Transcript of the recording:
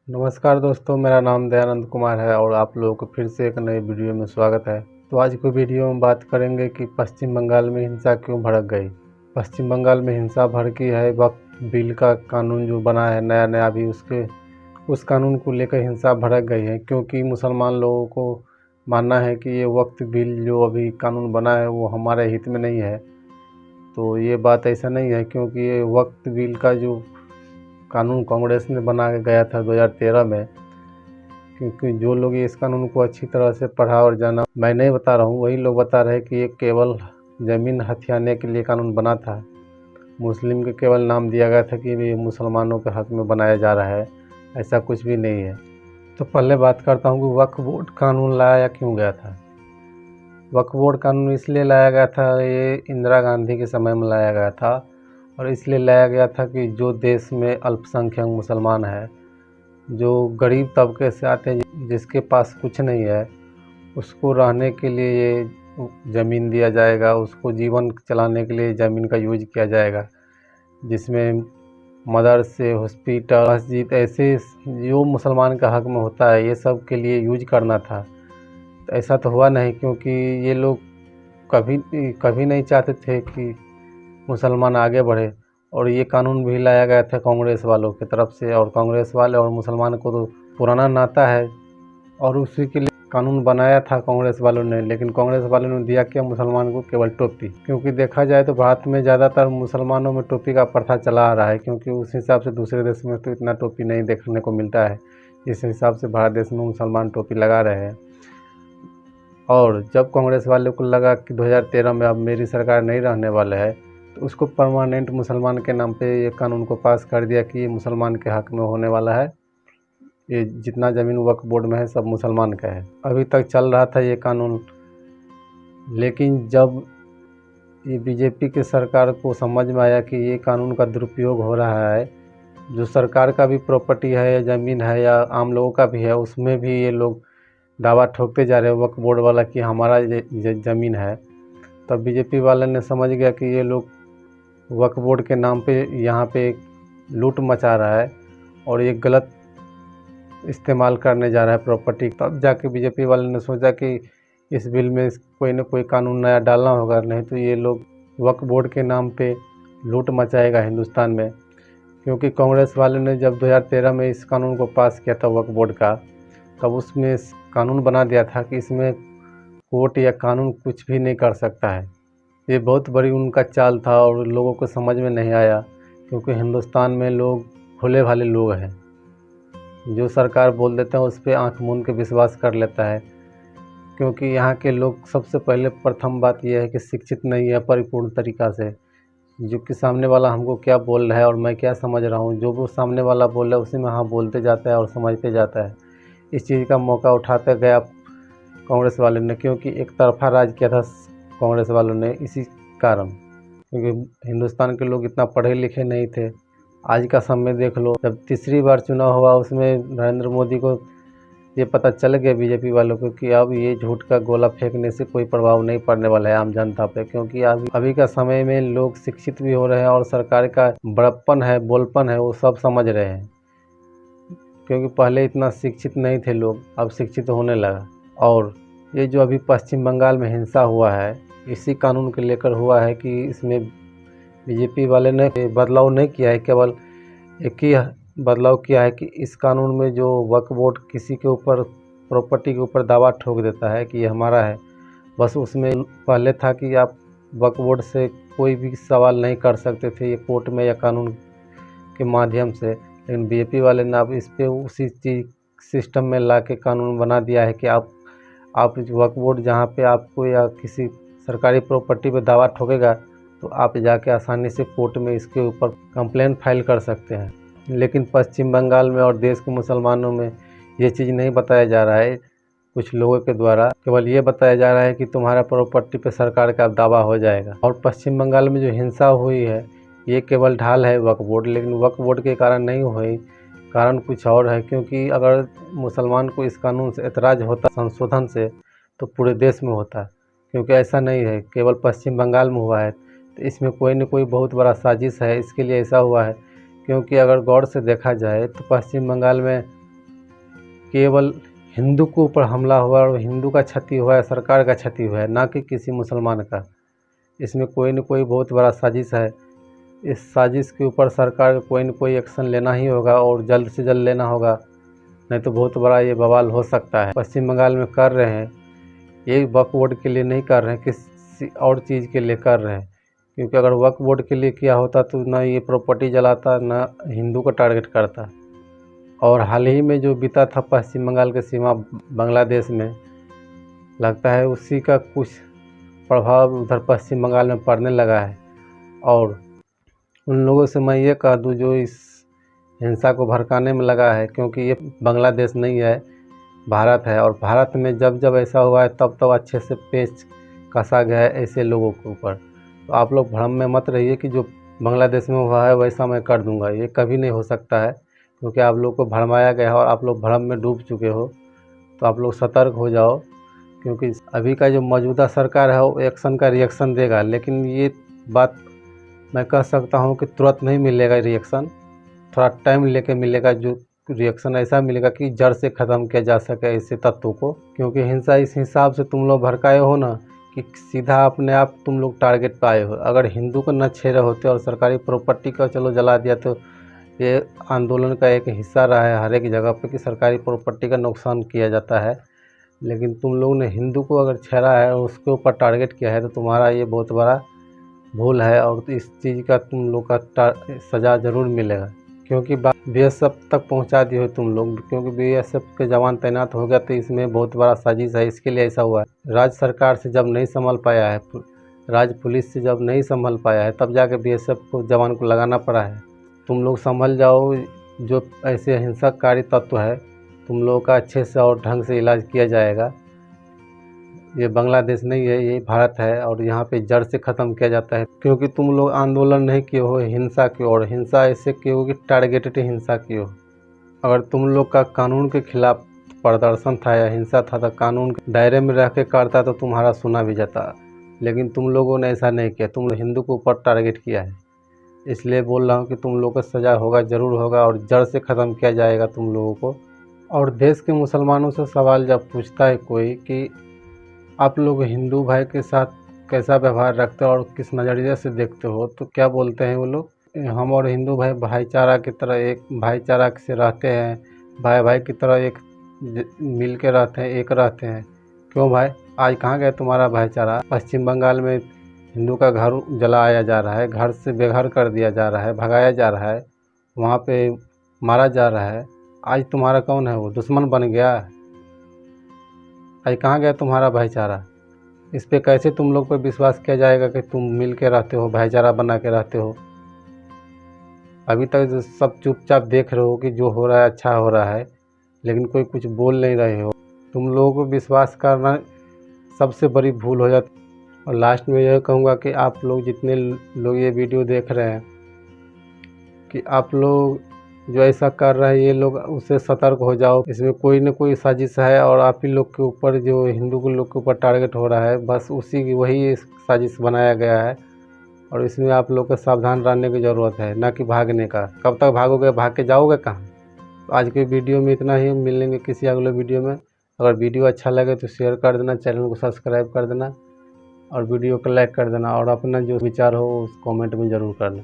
नमस्कार दोस्तों, मेरा नाम दयानंद कुमार है और आप लोगों को फिर से एक नई वीडियो में स्वागत है। तो आज की वीडियो में बात करेंगे कि पश्चिम बंगाल में हिंसा क्यों भड़क गई। पश्चिम बंगाल में हिंसा भड़की है वक्फ बिल का कानून जो बना है नया अभी उस कानून को लेकर हिंसा भड़क गई है, क्योंकि मुसलमान लोगों को मानना है कि ये वक्फ बिल जो अभी कानून बना है वो हमारे हित में नहीं है। तो ये बात ऐसा नहीं है, क्योंकि ये वक्फ बिल का जो कानून कांग्रेस ने बना के गया था 2013 में, क्योंकि जो लोग इस कानून को अच्छी तरह से पढ़ा और जाना, मैं नहीं बता रहा हूँ, वही लोग बता रहे हैं कि ये केवल ज़मीन हथियाने के लिए कानून बना था। मुस्लिम के केवल नाम दिया गया था कि ये मुसलमानों के हक में बनाया जा रहा है, ऐसा कुछ भी नहीं है। तो पहले बात करता हूँ कि वक्फ बोर्ड कानून लाया क्यों गया था। वक्फ बोर्ड कानून इसलिए लाया गया था, ये इंदिरा गांधी के समय में लाया गया था और इसलिए लाया गया था कि जो देश में अल्पसंख्यक मुसलमान है, जो गरीब तबके से आते हैं, जिसके पास कुछ नहीं है, उसको रहने के लिए ये ज़मीन दिया जाएगा, उसको जीवन चलाने के लिए ज़मीन का यूज किया जाएगा, जिसमें मदरसे, हॉस्पिटल, मस्जिद, ऐसे जो मुसलमान का हक में होता है ये सब के लिए यूज करना था। तो ऐसा तो हुआ नहीं, क्योंकि ये लोग कभी कभी नहीं चाहते थे कि मुसलमान आगे बढ़े, और ये कानून भी लाया गया था कांग्रेस वालों की तरफ से, और कांग्रेस वाले और मुसलमान को तो पुराना नाता है और उसी के लिए कानून बनाया था कांग्रेस वालों ने। लेकिन कांग्रेस वालों ने दिया क्या मुसलमान को? केवल टोपी। क्योंकि देखा जाए तो भारत में ज़्यादातर मुसलमानों में टोपी का प्रथा चला आ रहा है, क्योंकि उस हिसाब से दूसरे देश में तो इतना टोपी नहीं देखने को मिलता है, इस हिसाब से भारत देश में मुसलमान टोपी लगा रहे हैं। और जब कांग्रेस वाले को लगा कि 2013 में अब मेरी सरकार नहीं रहने वाला है, तो उसको परमानेंट मुसलमान के नाम पे ये कानून को पास कर दिया कि ये मुसलमान के हक में होने वाला है, ये जितना ज़मीन वक्फ बोर्ड में है सब मुसलमान का है। अभी तक चल रहा था ये कानून, लेकिन जब ये बीजेपी की सरकार को समझ में आया कि ये कानून का दुरुपयोग हो रहा है, जो सरकार का भी प्रॉपर्टी है या ज़मीन है या आम लोगों का भी है, उसमें भी ये लोग दावा ठोकते जा रहे हैं वक्फ बोर्ड वाला कि हमारा ये ज़मीन है। तब बीजेपी वाले ने समझ गया कि ये लोग वक्फ बोर्ड के नाम पे यहाँ पे लूट मचा रहा है और ये गलत इस्तेमाल करने जा रहा है प्रॉपर्टी। तब जाके बीजेपी वाले ने सोचा कि इस बिल में कोई ना कोई कानून नया डालना होगा, नहीं तो ये लोग वक्फ बोर्ड के नाम पे लूट मचाएगा हिंदुस्तान में। क्योंकि कांग्रेस वाले ने जब 2013 में इस कानून को पास किया था वक्फ बोर्ड का, तब उसमें कानून बना दिया था कि इसमें कोर्ट या कानून कुछ भी नहीं कर सकता है। ये बहुत बड़ी उनका चाल था और लोगों को समझ में नहीं आया, क्योंकि हिंदुस्तान में लोग भोले भाले लोग हैं, जो सरकार बोल देते हैं उस पर आँख मूंद के विश्वास कर लेता है। क्योंकि यहाँ के लोग सबसे पहले प्रथम बात यह है कि शिक्षित नहीं है परिपूर्ण तरीक़ा से, जो कि सामने वाला हमको क्या बोल रहा है और मैं क्या समझ रहा हूँ, जो वो सामने वाला बोल रहा है उसी में हाँ बोलते जाता है और समझते जाता है। इस चीज़ का मौका उठाते गया कांग्रेस वाले ने, क्योंकि एक तरफा राज किया था कांग्रेस वालों ने इसी कारण, क्योंकि हिंदुस्तान के लोग इतना पढ़े लिखे नहीं थे। आज का समय देख लो, जब तीसरी बार चुनाव हुआ उसमें नरेंद्र मोदी को ये पता चल गया बीजेपी वालों को कि अब ये झूठ का गोला फेंकने से कोई प्रभाव नहीं पड़ने वाला है आम जनता पे, क्योंकि अभी का समय में लोग शिक्षित भी हो रहे हैं और सरकार का बड़प्पन है, बोलपन है, वो सब समझ रहे हैं। क्योंकि पहले इतना शिक्षित नहीं थे लोग, अब शिक्षित होने लगा। और ये जो अभी पश्चिम बंगाल में हिंसा हुआ है, इसी कानून को लेकर हुआ है कि इसमें बीजेपी वाले ने बदलाव नहीं किया है, केवल एक ही बदलाव किया है कि इस कानून में जो वक्फ बोर्ड किसी के ऊपर प्रॉपर्टी के ऊपर दावा ठोक देता है कि ये हमारा है, बस उसमें पहले था कि आप वक्फ बोर्ड से कोई भी सवाल नहीं कर सकते थे ये कोर्ट में या कानून के माध्यम से, लेकिन बीजेपी वाले ने अब इस पर उसी चीज़ सिस्टम में ला के कानून बना दिया है कि आप वक्फ बोर्ड जहाँ पे आपको या किसी सरकारी प्रॉपर्टी पे दावा ठोकेगा तो आप जाके आसानी से कोर्ट में इसके ऊपर कंप्लेंट फाइल कर सकते हैं। लेकिन पश्चिम बंगाल में और देश के मुसलमानों में ये चीज़ नहीं बताया जा रहा है, कुछ लोगों के द्वारा केवल ये बताया जा रहा है कि तुम्हारा प्रॉपर्टी पे सरकार का दावा हो जाएगा। और पश्चिम बंगाल में जो हिंसा हुई है ये केवल ढाल है वक्फ बोर्ड, लेकिन वक्फ बोर्ड के कारण नहीं हुई, कारण कुछ और है। क्योंकि अगर मुसलमान को इस कानून से एतराज़ होता संशोधन से तो पूरे देश में होता, क्योंकि ऐसा नहीं है, केवल पश्चिम बंगाल में हुआ है। तो इसमें कोई न कोई बहुत बड़ा साजिश है, इसके लिए ऐसा हुआ है। क्योंकि अगर गौर से देखा जाए तो पश्चिम बंगाल में केवल हिंदू के ऊपर हमला हुआ और हिंदू का क्षति हुआ है, सरकार का क्षति हुआ है, ना कि किसी मुसलमान का। इसमें कोई न कोई बहुत बड़ा साजिश है। इस साजिश के ऊपर सरकार को कोई न कोई एक्शन लेना ही होगा और जल्द से जल्द लेना होगा, नहीं तो बहुत बड़ा ये बवाल हो सकता है। पश्चिम बंगाल में कर रहे हैं, ये वक्फ बोर्ड के लिए नहीं कर रहे हैं, किसी और चीज़ के लिए कर रहे हैं। क्योंकि अगर वक्फ बोर्ड के लिए किया होता तो ना ये प्रॉपर्टी जलाता, ना हिंदू को टारगेट करता। और हाल ही में जो बीता था पश्चिम बंगाल के सीमा बांग्लादेश में, लगता है उसी का कुछ प्रभाव उधर पश्चिम बंगाल में पड़ने लगा है। और उन लोगों से मैं ये कह दूँ जो इस हिंसा को भड़काने में लगा है, क्योंकि ये बांग्लादेश नहीं है, भारत है। और भारत में जब जब ऐसा हुआ है तब तब अच्छे से पेच कसा गया है ऐसे लोगों के ऊपर। तो आप लोग भ्रम में मत रहिए कि जो बांग्लादेश में हुआ है वैसा मैं कर दूंगा, ये कभी नहीं हो सकता है। क्योंकि आप लोग को भरमाया गया है और आप लोग भ्रम में डूब चुके हो। तो आप लोग सतर्क हो जाओ, क्योंकि अभी का जो मौजूदा सरकार है वो एक्शन का रिएक्शन देगा, लेकिन ये बात मैं कह सकता हूँ कि तुरंत नहीं मिलेगा रिएक्शन, थोड़ा टाइम लेके मिलेगा। जो रिएक्शन ऐसा मिलेगा कि जड़ से ख़त्म किया जा सके ऐसे तत्वों को। क्योंकि हिंसा इस हिसाब से तुम लोग भड़काए हो ना कि सीधा अपने आप तुम लोग टारगेट पाए हो। अगर हिंदू को न छेड़े होते और सरकारी प्रॉपर्टी का चलो जला दिया, तो ये आंदोलन का एक हिस्सा रहा है हर एक जगह पे कि सरकारी प्रॉपर्टी का नुकसान किया जाता है। लेकिन तुम लोग ने हिंदू को अगर छेड़ा है और उसके ऊपर टारगेट किया है, तो तुम्हारा ये बहुत बड़ा भूल है और इस चीज़ का तुम लोग का सज़ा ज़रूर मिलेगा। क्योंकि बीएसएफ तक पहुंचा दिए हो तुम लोग, क्योंकि बीएसएफ के जवान तैनात हो गया, तो इसमें बहुत बड़ा साजिश है, इसके लिए ऐसा हुआ है। राज्य सरकार से जब नहीं संभल पाया है, राज्य पुलिस से जब नहीं संभल पाया है, तब जाके बीएसएफ को जवान को लगाना पड़ा है। तुम लोग संभल जाओ, जो ऐसे हिंसककारी तत्व है तुम लोगों का अच्छे से और ढंग से इलाज किया जाएगा। ये बांग्लादेश नहीं है, ये भारत है और यहाँ पे जड़ से ख़त्म किया जाता है। क्योंकि तुम लोग आंदोलन नहीं किए हो हिंसा की ओर, हिंसा ऐसे किए हो कि टारगेटेड हिंसा की हो। अगर तुम लोग का कानून के खिलाफ प्रदर्शन था या हिंसा था तो कानून के दायरे में रह के करता तो तुम्हारा सुना भी जाता, लेकिन तुम लोगों ने ऐसा नहीं किया, तुम हिंदू के ऊपर टारगेट किया है। इसलिए बोल रहा हूँ कि तुम लोगों को सज़ा होगा, ज़रूर होगा और जड़ से ख़त्म किया जाएगा तुम लोगों को। और देश के मुसलमानों से सवाल जब पूछता है कोई कि आप लोग हिंदू भाई के साथ कैसा व्यवहार रखते हो और किस नज़रिए से देखते हो, तो क्या बोलते हैं वो लोग, हम और हिंदू भाई भाईचारा की तरह एक भाईचारा से रहते हैं, भाई भाई की तरह एक मिल के रहते हैं, एक रहते हैं। क्यों भाई, आज कहाँ गए तुम्हारा भाईचारा? पश्चिम बंगाल में हिंदू का घर जलाया जा रहा है, घर से बेघर कर दिया जा रहा है, भगाया जा रहा है, वहाँ पे मारा जा रहा है। आज तुम्हारा कौन है, वो दुश्मन बन गया? आज कहाँ गया तुम्हारा भाईचारा? इस पे कैसे तुम लोग पे विश्वास किया जाएगा कि तुम मिल के रहते हो, भाईचारा बना के रहते हो? अभी तक सब चुपचाप देख रहे हो कि जो हो रहा है अच्छा हो रहा है, लेकिन कोई कुछ बोल नहीं रहे हो। तुम लोगों को विश्वास करना सबसे बड़ी भूल हो जाती। और लास्ट में यह कहूँगा कि आप लोग जितने लोग ये वीडियो देख रहे हैं, कि आप लोग जो ऐसा कर रहे हैं ये लोग उससे सतर्क हो जाओ। इसमें कोई न कोई साजिश है और आप ही लोग के ऊपर, जो हिंदू के लोग के ऊपर टारगेट हो रहा है, बस उसी की वही साजिश बनाया गया है। और इसमें आप लोग को सावधान रहने की ज़रूरत है, ना कि भागने का। कब तक भागोगे, भाग के जाओगे कहाँ? तो आज के वीडियो में इतना ही, मिलेंगे किसी अगले वीडियो में। अगर वीडियो अच्छा लगे तो शेयर कर देना, चैनल को सब्सक्राइब कर देना और वीडियो को लाइक कर देना। और अपना जो विचार हो उस कमेंट में ज़रूर करना।